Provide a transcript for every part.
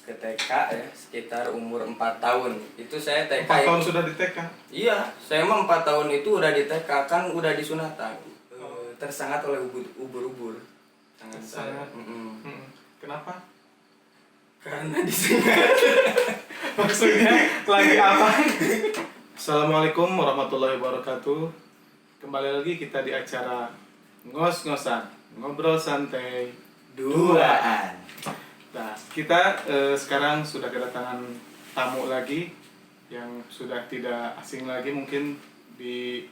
ke TK ya sekitar umur 4 tahun. Itu saya TK 4 tahun itu, sudah di TK? iya, saya mah 4 tahun itu udah di TK, kan udah disunatan. Tersengat oleh ubur-ubur tangan saya. Sangat. Kenapa? Karena disengat. Maksudnya lagi apa? Assalamualaikum warahmatullahi wabarakatuh. Kembali lagi kita di acara ngos-ngosan, ngobrol santai Duaan. Nah, kita sekarang sudah kedatangan tamu lagi yang sudah tidak asing lagi mungkin di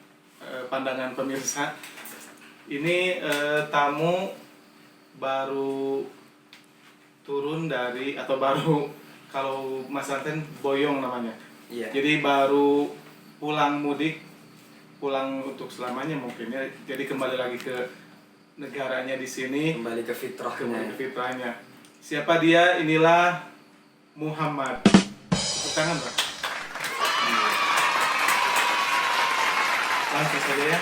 pandangan pemirsa. Ini tamu baru turun dari, atau baru, kalau Mas Santen boyong namanya. Iya. Jadi baru pulang mudik, pulang untuk selamanya mungkin ya. Jadi kembali lagi ke negaranya di sini. Kembali ke fitrahnya. Siapa dia? Inilah Muhammad. Tepuk tangan, Pak. Langsung saja ya.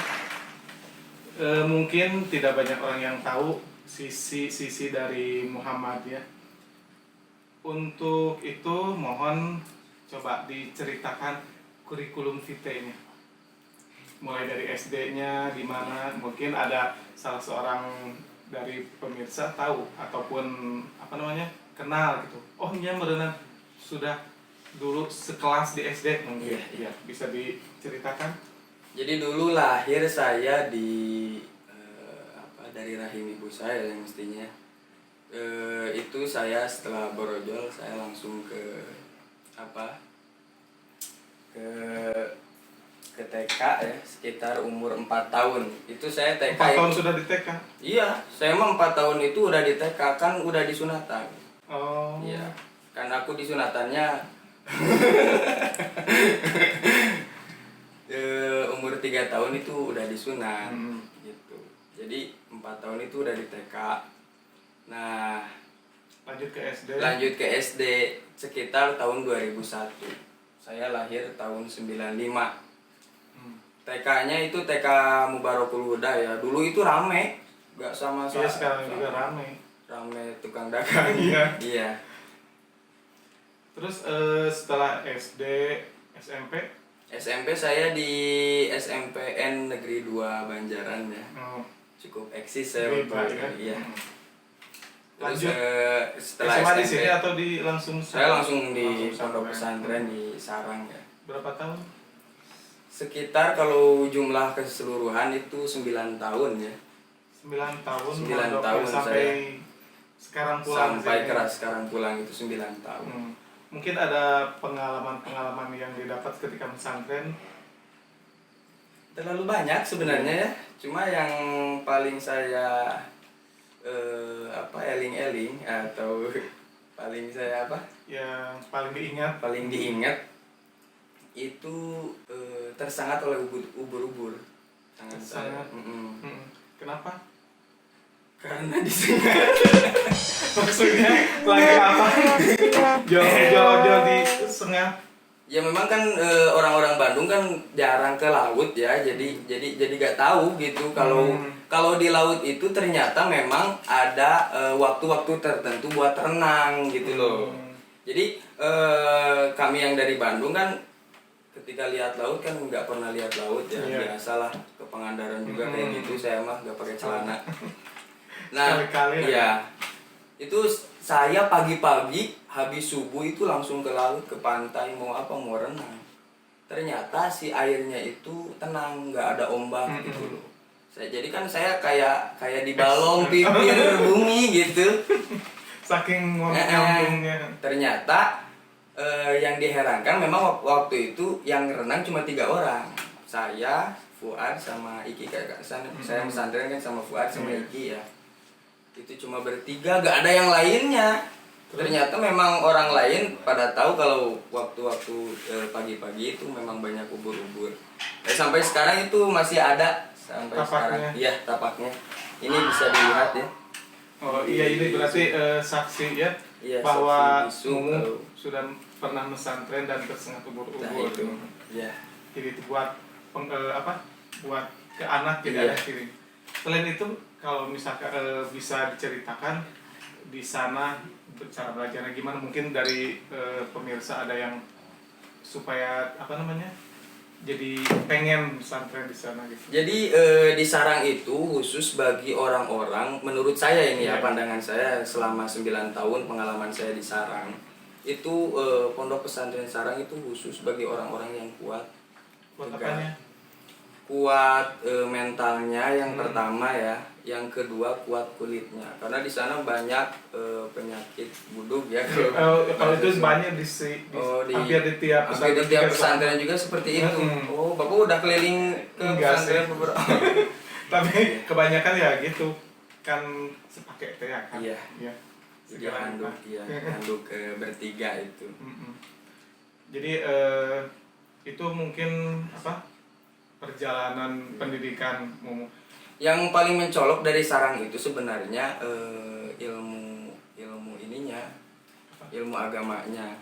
Mungkin tidak banyak orang yang tahu sisi dari Muhammad ya. Untuk itu mohon coba diceritakan kurikulum vitae-nya. Mulai dari SD-nya di mana, mungkin ada salah seorang dari pemirsa tahu ataupun kenal gitu. Oh, iya merenang sudah dulu sekelas di SD mungkin. Iya. Ya, bisa diceritakan. Jadi dulu lahir saya dari rahim ibu saya yang mestinya. Itu saya setelah borojol saya langsung ke TK ya sekitar umur 4 tahun. Itu saya TK 4 tahun itu, sudah di TK? iya, saya mah 4 tahun itu udah di TK, kan udah disunatan. Oh. Iya, kan aku disunatannya umur 3 tahun itu udah disunat gitu. Jadi 4 tahun itu udah di TK. Nah, Lanjut ke SD sekitar tahun 2001. Saya lahir tahun 95. TK-nya itu TK Mubarakul Huda ya. Dulu itu rame, nggak sama Iya, sekarang juga rame tukang dagang. Iya. Terus setelah SD, SMP saya di SMPN Negeri 2 Banjaran ya. Cukup eksis saya waktu itu. Iya. Terus lanjut setelah SMA di SMP sini atau saya langsung di pondok pesantren di Sarang ya. Berapa tahun? Sekitar kalau jumlah keseluruhan itu 9 tahun ya. 9 tahun. 9 tahun sampai saya. Sekarang pulang. Sampai sekarang pulang itu 9 tahun. Mungkin ada pengalaman yang didapat ketika pesantren? Terlalu banyak sebenarnya ya. Cuma yang paling saya eling-eling atau paling saya Yang paling diingat itu tersengat oleh ubur-ubur tangan saya. Kenapa? Karena disengat. Maksudnya lagi apa? Jauh-jauh disengat. Ya memang kan orang-orang Bandung kan jarang ke laut ya, jadi gak tahu gitu kalau di laut itu ternyata memang ada waktu-waktu tertentu buat renang gitu loh. Jadi kami yang dari Bandung kan ketika lihat laut kan nggak pernah lihat laut ya. Biasalah ke Pangandaran juga kayak gitu, saya mah nggak pakai celana. Nah, iya. Itu saya pagi-pagi habis subuh itu langsung ke laut, ke pantai, mau renang. Ternyata si airnya itu tenang, nggak ada ombak gitu loh. Jadi kan saya kayak di balong bibir bumi gitu. Saking ngomongnya. Ternyata yang diherankan memang waktu itu yang renang cuma 3 orang. Saya, Fuad, sama Iki, kakak saya pesantren kan sama Fuad sama Iki ya. Itu cuma bertiga, gak ada yang lainnya. Ternyata memang orang lain pada tahu kalau waktu-waktu pagi-pagi itu memang banyak ubur-ubur. Sampai sekarang itu masih ada sampai tapaknya. Sekarang. Iya, tapaknya. Ini bisa dilihat ya. Oh iya, ini berarti saksi ya, iya, bahwa saksi Mumu sudah pernah pesantren dan tersengat ubur-ubur. Nah, itu. Ya. Jadi itu buat buat ke anak tidak ada kirim. Selain itu, kalau misalkan bisa diceritakan di sana cara belajarnya gimana? Mungkin dari pemirsa ada yang supaya apa namanya? Jadi pengen pesantren di sana gitu. Jadi di Sarang itu khusus bagi orang-orang, menurut saya ini ya, Iya. pandangan saya selama 9 tahun pengalaman saya di Sarang, itu pondok pesantren Sarang itu khusus bagi orang-orang yang kuat, Buat tegar. apanya? Kuat mentalnya yang pertama ya, yang kedua kuat kulitnya, karena di sana banyak penyakit buduk ya. Kalau itu banyak hampir di tiap hampir di tiap pesantren juga seperti itu. Oh, Bapak udah keliling ke Enggak pesantren sih. beberapa. Tapi kebanyakan ya gitu kan sepakai teh kan. Iya. Iya. Dia handuk, ya, handuk bertiga itu. Jadi itu mungkin apa? Perjalanan pendidikanmu. Yang paling mencolok dari Sarang itu sebenarnya ilmu ininya, ilmu agamanya.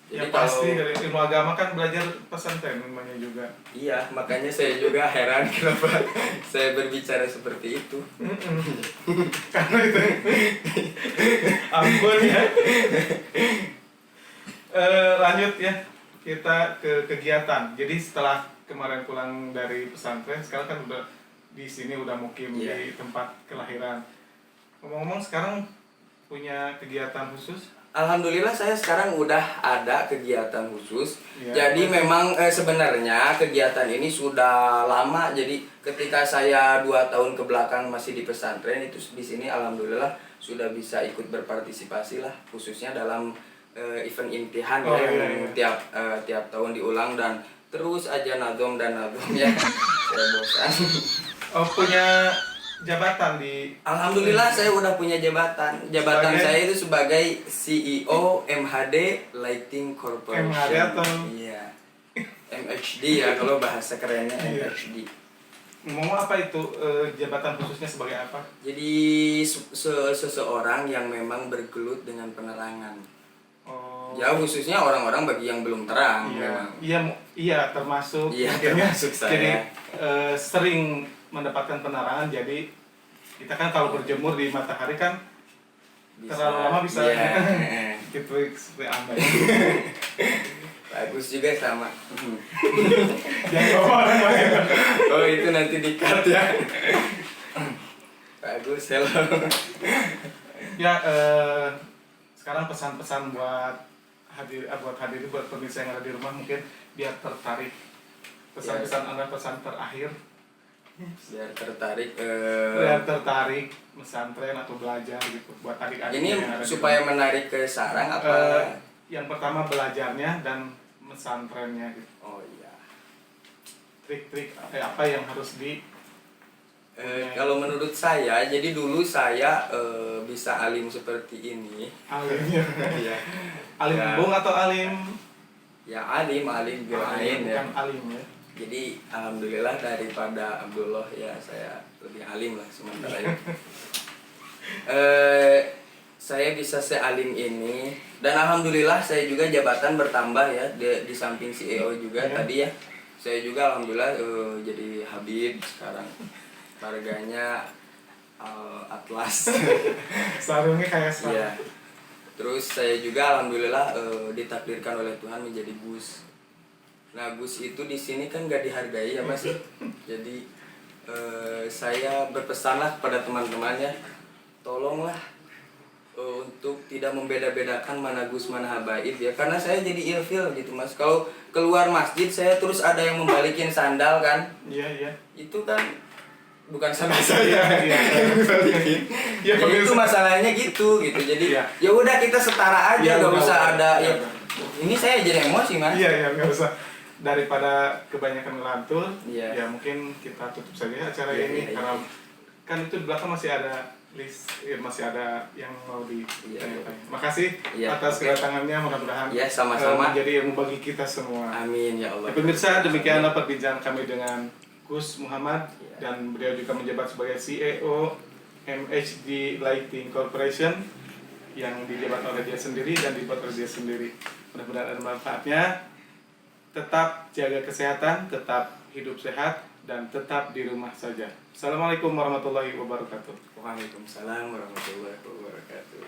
Ya pasti dari ilmu agama kan belajar pesantren namanya juga. Iya, makanya saya juga heran kenapa saya berbicara seperti itu. Karena itu ampun ya. Lanjut ya, kita ke kegiatan. Jadi setelah kemarin pulang dari pesantren, sekarang kan udah di sini udah mukim di tempat kelahiran. Ngomong-ngomong sekarang punya kegiatan khusus? Alhamdulillah saya sekarang udah ada kegiatan khusus. Ya, Jadi memang sebenarnya kegiatan ini sudah lama. Jadi ketika saya 2 tahun ke belakang masih di pesantren, itu di sini alhamdulillah sudah bisa ikut berpartisipasi lah, khususnya dalam event imtihan yang tiap tahun diulang, dan terus aja nadom ya. Saya bosan. Oh, punya jabatan di Alhamdulillah saya udah punya jabatan. Saya itu sebagai CEO MHD Lighting Corporation. MHD atau? Iya. MHD ya kalau bahasa kerennya MHD. Ngomong apa itu jabatan khususnya sebagai apa? Jadi seseorang yang memang bergelut dengan penerangan. Oh. Ya khususnya orang-orang bagi yang belum terang. Iya termasuk. Iya, mungkinnya. termasuk saya. Jadi sering mendapatkan penerangan. Jadi kita kan kalau berjemur di matahari kan terlalu lama bisa gitu seperti Anda. Bagus juga sama. Jangan bawa orang lain. Oh itu nanti di-cut ya. Bagus, hello. Ya sekarang pesan-pesan buat hadirin buat pemirsa yang ada di rumah, mungkin biar tertarik pesan-pesan Anda, pesan terakhir Biar tertarik biar tertarik pesantren atau belajar gitu buat adik-adik ini yang ada di supaya rumah. menarik ke Sarang apa? Yang pertama belajarnya dan pesantrennya gitu. Oh iya. Trik-trik apa yang harus di Kalau menurut saya, jadi dulu saya bisa alim seperti ini. alimnya. Ya. Alim Ya. embung atau alim? Ya alim lain ya. Bukan alim ya. Jadi alhamdulillah daripada Abdullah ya saya lebih alim lah sementara itu. Saya bisa sealim ini, dan alhamdulillah saya juga jabatan bertambah ya di samping CEO juga tadi ya. Saya juga alhamdulillah jadi Habib sekarang. Harganya Atlas. Sarungnya kayak sarung. Iya. Terus saya juga alhamdulillah ditakdirkan oleh Tuhan menjadi Gus. Nah Gus itu di sini kan gak dihargai ya Mas. Jadi saya berpesanlah kepada teman-temannya, tolonglah untuk tidak membeda-bedakan mana Gus mana Habaib ya, karena saya jadi ilfil gitu Mas. Kalau keluar masjid saya terus ada yang membalikin sandal kan. Iya. Itu kan bukan sama saya. Iya. Ya, itu masalahnya gitu. Jadi ya udah kita setara aja, nggak usah ada ya. Ini saya jadi emosi Mas. Iya nggak usah. Daripada kebanyakan ngelantur, Iya. ya mungkin kita tutup saja acara ini karena kan itu di belakang masih ada list, masih ada yang mau ditanya-tanya. Makasih atas kedatangannya, mudah-mudahan sama-sama menjadi ilmu bagi kita semua. Amin ya Allah. Pemirsa, demikianlah perbincangan kami dengan Gus Muhammad dan beliau juga menjabat sebagai CEO MHD Lighting Corporation yang dijabat oleh dia sendiri dan dibuat oleh dia sendiri. Mudah-mudahan ada manfaatnya. Tetap jaga kesehatan, tetap hidup sehat, dan tetap di rumah saja. Assalamualaikum warahmatullahi wabarakatuh. Waalaikumsalam warahmatullahi wabarakatuh.